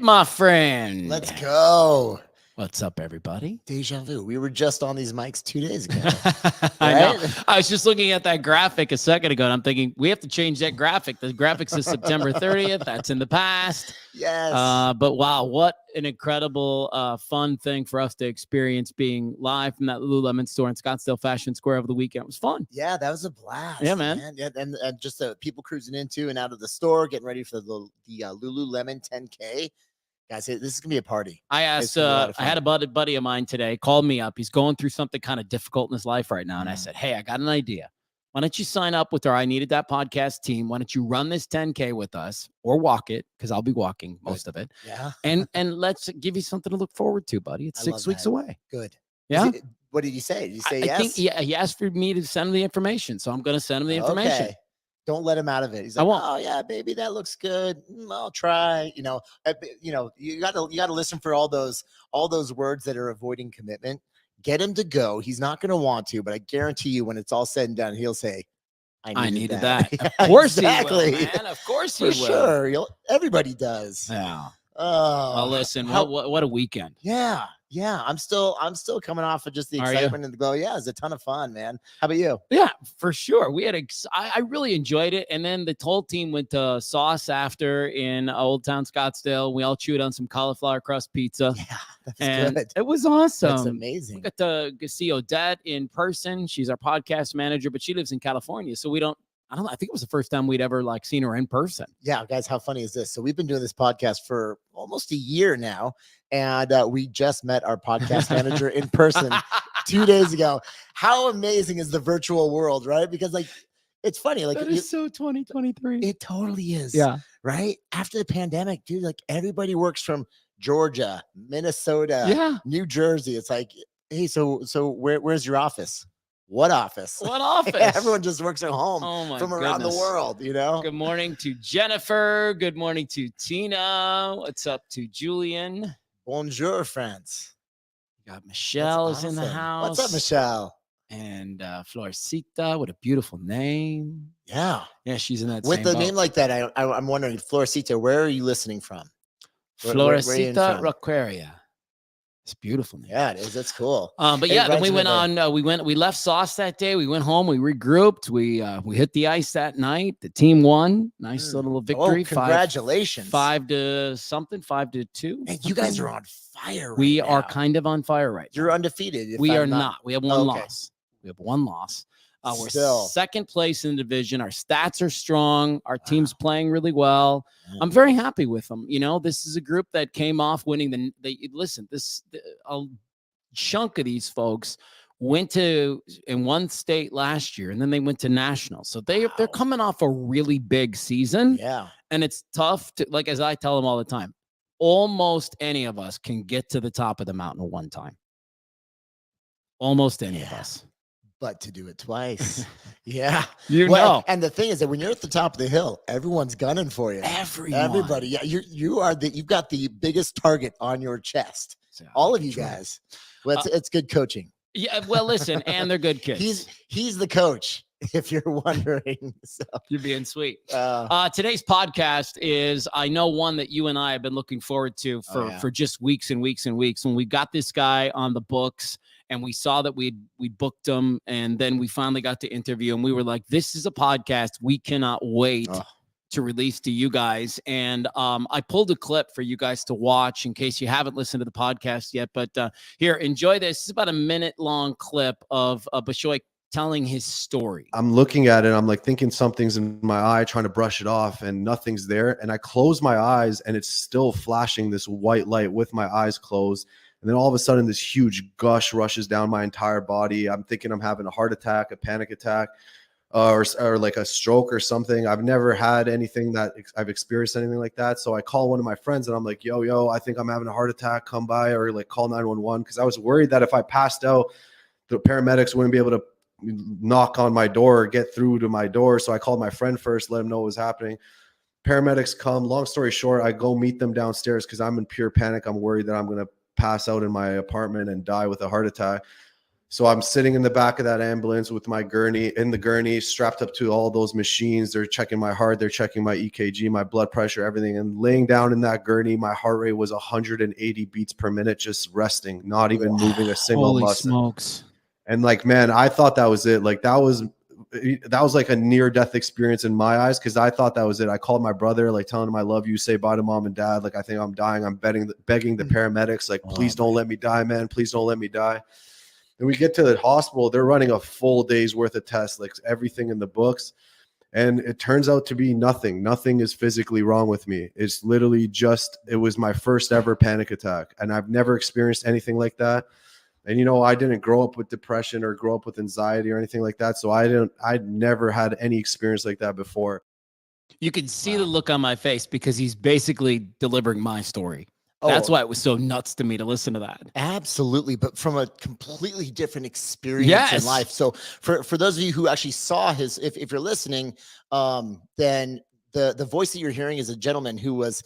my friend. Let's go. What's up, everybody? Deja vu. We were just on these mics 2 days ago. I know. Right? I was just looking at that graphic a second ago, and I'm thinking, we have to change that graphic. The graphic says September 30th. That's in the past. Yes. But wow, what an incredible, fun thing for us to experience being live from that Lululemon store in Scottsdale Fashion Square over the weekend. It was fun. Yeah, that was a blast. Yeah, man. Yeah, and just people cruising into and out of the store, getting ready for the Lululemon 10K. Guys, this is gonna be a party. I asked, I had a buddy of mine today, called me up. He's going through something kind of difficult in his life right now. And I said, hey, I got an idea. Why don't you sign up with our I Needed That podcast team? Why don't you run this 10K with us or walk it? Because I'll be walking most of it. Yeah. And let's give you something to look forward to, buddy. It's 6 weeks away. Good. Yeah. What did you say? Did you say I yes? think he asked for me to send him the information. So I'm going to send him the information. Okay. Don't let him out of it. He's like, oh yeah, baby, that looks good. I'll try. You gotta listen for all those words that are avoiding commitment. Get him to go. He's not gonna want to, but I guarantee you, when it's all said and done, he'll say, I needed that. Of course exactly. he will, man. Of course he for will. sure. Everybody does. Yeah. Oh, well, listen, what a weekend. Yeah. I'm still coming off of just the excitement and the glow. Yeah, it's a ton of fun, man. How about you? Yeah, for sure. We had I really enjoyed it. And then the whole team went to Sauce after in Old Town Scottsdale. We all chewed on some cauliflower crust pizza. Yeah, that's good. It was awesome. That's amazing. We got to see Odette in person. She's our podcast manager, but she lives in California. So I think it was the first time we'd ever seen her in person. Yeah, guys, how funny is this? So we've been doing this podcast for almost a year now, and we just met our podcast manager in person 2 days ago. How amazing is the virtual world, right? Because it's funny. That is so 2023. It totally is. Yeah. Right? After the pandemic, dude, everybody works from Georgia, Minnesota, New Jersey. It's like, hey, so where's your office? What office? What office? Everyone just works at home from around the world, Good morning to Jennifer. Good morning to Tina. What's up to Julian? Bonjour, friends. You got Michelle is in the house. What's up, Michelle? And Florcita, what a beautiful name. Yeah. Yeah, she's in that with the name like that. I'm wondering, Florcita, where are you listening from? Florcita Roqueria. It's beautiful. Man. Yeah, it is. That's cool. But yeah, then we went on. We left Sauce that day. We went home. We regrouped. We hit the ice that night. The team won. Nice little victory. Congratulations! 5-2. And you guys are on fire. We are kind of on fire right now. You're undefeated. We are not. We have one loss. We have one loss. We're second place in the division. Our stats are strong. Our team's playing really well. I'm very happy with them. This is a group that came off winning a chunk of these folks went to in one state last year, and then they went to national. So they're coming off a really big season. Yeah. And it's tough to, as I tell them all the time, almost any of us can get to the top of the mountain at one time. Almost any of us. But to do it twice. Yeah. And the thing is that when you're at the top of the hill, everyone's gunning for you. Everybody. Yeah. You've got the biggest target on your chest. All of you guys. Well, it's good coaching. Yeah. Well, listen, and they're good kids. He's the coach, if you're wondering. So you're being sweet. Today's podcast is, I know, one that you and I have been looking forward to for just weeks and weeks and weeks. When we got this guy on the books, and we saw that we booked him, and then we finally got to interview him. We were like, this is a podcast we cannot wait to release to you guys. And I pulled a clip for you guys to watch in case you haven't listened to the podcast yet. But here, enjoy this. It's about a minute-long clip of Bishoy telling his story. I'm looking at it. I'm thinking something's in my eye, trying to brush it off, and nothing's there. And I close my eyes, and it's still flashing this white light with my eyes closed. And then all of a sudden, this huge gush rushes down my entire body. I'm thinking I'm having a heart attack, a panic attack, or a stroke or something. I've never had anything that I've experienced anything like that. So I call one of my friends, and I'm like, yo, I think I'm having a heart attack. Come by, or call 911, because I was worried that if I passed out, the paramedics wouldn't be able to knock on my door or get through to my door. So I called my friend first, let him know what was happening. Paramedics come. Long story short, I go meet them downstairs because I'm in pure panic. I'm worried that I'm going to pass out in my apartment and die with a heart attack. So I'm sitting in the back of that ambulance with my gurney, strapped up to all those machines. They're checking my heart, they're checking my EKG, my blood pressure, everything. And laying down in that gurney, my heart rate was 180 beats per minute, just resting, not even moving a single Holy muscle. Smokes. And like, man, I thought that was it. Like that was like a near-death experience in my eyes, because I thought that was it. I called my brother, like telling him I love you, say bye to mom and dad. Like, I think I'm dying. I'm begging the paramedics, like, please don't let me die, man. Please don't let me die. And we get to the hospital. They're running a full day's worth of tests, like everything in the books. And it turns out to be nothing. Nothing is physically wrong with me. It's literally just, it was my first ever panic attack. And I've never experienced anything like that. And, you know, I didn't grow up with depression or grow up with anxiety or anything like that. So I'd never had any experience like that before. You can see the look on my face because he's basically delivering my story. That's why it was so nuts to me to listen to that. Absolutely. But from a completely different experience in life. So for those of you who actually saw his, if you're listening, then the voice that you're hearing is a gentleman he was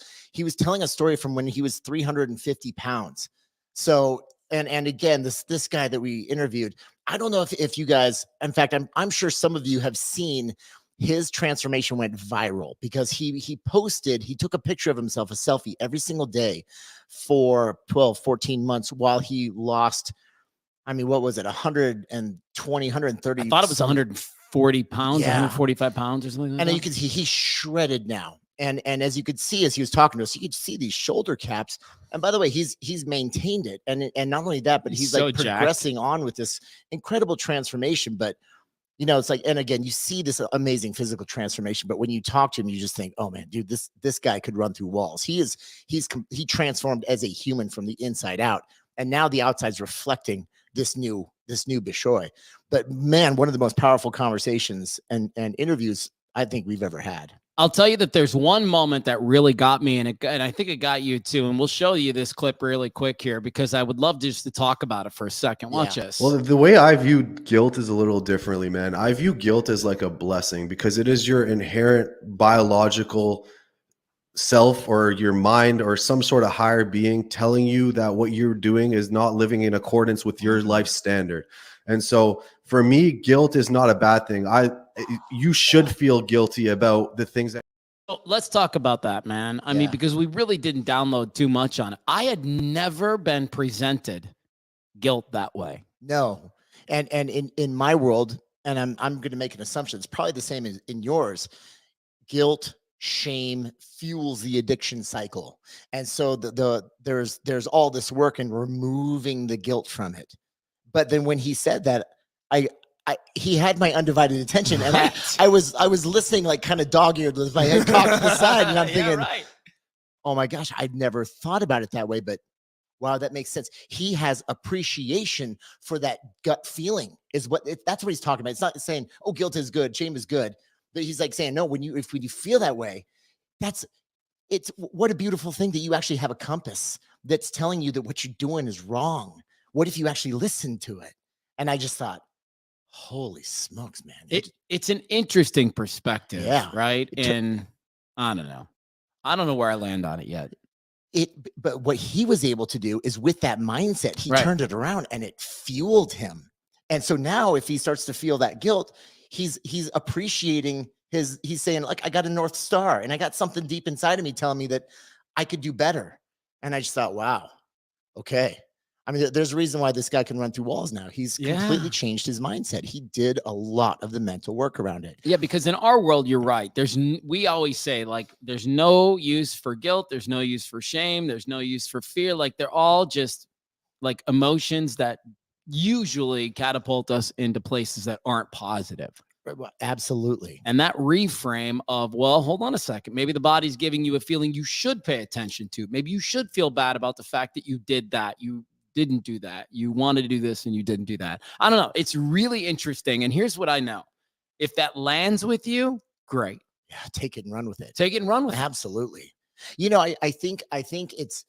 telling a story from when he was 350 pounds. So, and again, this guy that we interviewed, I don't know if you guys, in fact, I'm sure some of you have seen his transformation went viral because he took a picture of himself, a selfie every single day for 12, 14 months while he lost, I mean, what was it? 120, 130. I thought it was 140 pounds, 145 pounds or something like that. And you can see he's shredded now. And as you could see, as he was talking to us, you could see these shoulder caps. And by the way, he's maintained it. And not only that, but he's like progressing on with this incredible transformation. But you know, it's like, and again, you see this amazing physical transformation, but when you talk to him, you just think, oh man, dude, this guy could run through walls. He transformed as a human from the inside out. And now the outside's reflecting this new Bishoy. But man, one of the most powerful conversations and interviews I think we've ever had. I'll tell you that there's one moment that really got me, and I think it got you too. And we'll show you this clip really quick here because I would love just to talk about it for a second. Watch this. Well, the way I view guilt is a little differently, man. I view guilt as like a blessing because it is your inherent biological self or your mind or some sort of higher being telling you that what you're doing is not living in accordance with your life standard. And so for me, guilt is not a bad thing. You should feel guilty about the things that. So let's talk about that, man. I mean, because we really didn't download too much on it. I had never been presented guilt that way. No. And in my world, and I'm going to make an assumption, it's probably the same as in yours. Guilt, shame fuels the addiction cycle. And so there's all this work in removing the guilt from it. But then when he said that, he had my undivided attention, and I was listening like kind of dog-eared with my head cocked to the side, and I'm thinking, oh my gosh, I'd never thought about it that way, but wow, that makes sense. He has appreciation for that gut feeling that's what he's talking about. It's not saying, oh, guilt is good, shame is good, but he's like saying, no, when you feel that way, it's what a beautiful thing that you actually have a compass that's telling you that what you're doing is wrong. What if you actually listen to it? And I just thought, holy smokes, man. It's an interesting perspective, right? And I don't know where I land on it yet. But what he was able to do is with that mindset, he turned it around and it fueled him. And so now if he starts to feel that guilt, he's appreciating he's saying, like, I got a North Star and I got something deep inside of me telling me that I could do better. And I just thought, wow, okay. I mean, there's a reason why this guy can run through walls now. He's completely changed his mindset. He did a lot of the mental work around it. Yeah, because in our world, you're right. We always say, like, there's no use for guilt. There's no use for shame. There's no use for fear. Like, they're all just like emotions that usually catapult us into places that aren't positive. Well, absolutely. And that reframe of, well, hold on a second. Maybe the body's giving you a feeling you should pay attention to. Maybe you should feel bad about the fact that you did that. You didn't do that. You wanted to do this and you didn't do that. I don't know. It's really interesting. And here's what I know. If that lands with you, great. Yeah, take it and run with it. Take it and run with it. Absolutely. You know, I think it's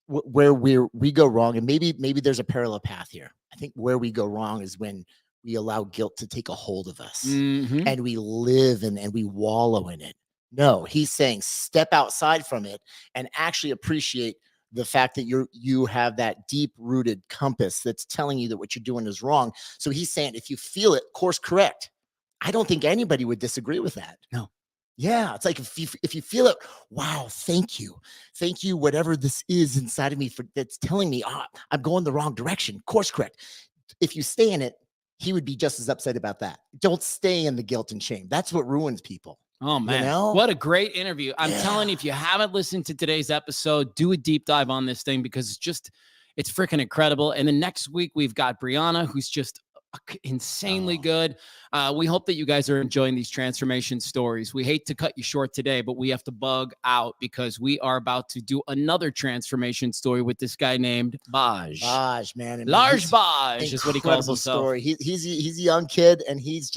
where we go wrong. And maybe there's a parallel path here. I think where we go wrong is when we allow guilt to take a hold of us and we live and we wallow in it. No, he's saying step outside from it and actually appreciate the fact that you have that deep rooted compass that's telling you that what you're doing is wrong. So he's saying, if you feel it, course correct. I don't think anybody would disagree with that. No. Yeah, it's like if you feel it, wow, thank you, whatever this is inside of me that's telling me I'm going the wrong direction. Course correct. If you stay in it, he would be just as upset about that. Don't stay in the guilt and shame. That's what ruins people. Oh man, you know? What a great interview! I'm telling you, if you haven't listened to today's episode, do a deep dive on this thing because it's freaking incredible. And then next week we've got Brianna, who's just insanely good. We hope that you guys are enjoying these transformation stories. We hate to cut you short today, but we have to bug out because we are about to do another transformation story with this guy named Baj. Baj, man. I mean, Large Baj is what he calls himself. Story. He's a young kid, and he's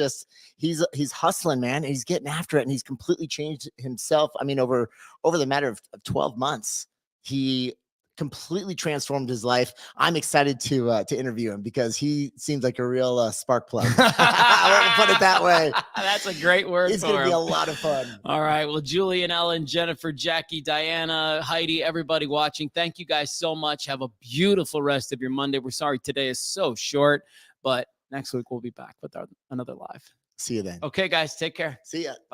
hustling, man. And he's getting after it, and he's completely changed himself. I mean, over the matter of 12 months, he completely transformed his life. I'm excited to interview him because he seems like a real spark plug. I want to put it that way. That's a great word. It's going to be a lot of fun. All right. Well, Julian, Ellen, Jennifer, Jackie, Diana, Heidi, everybody watching, thank you guys so much. Have a beautiful rest of your Monday. We're sorry today is so short, but next week we'll be back with another live. See you then. Okay, guys. Take care. See ya. Bye.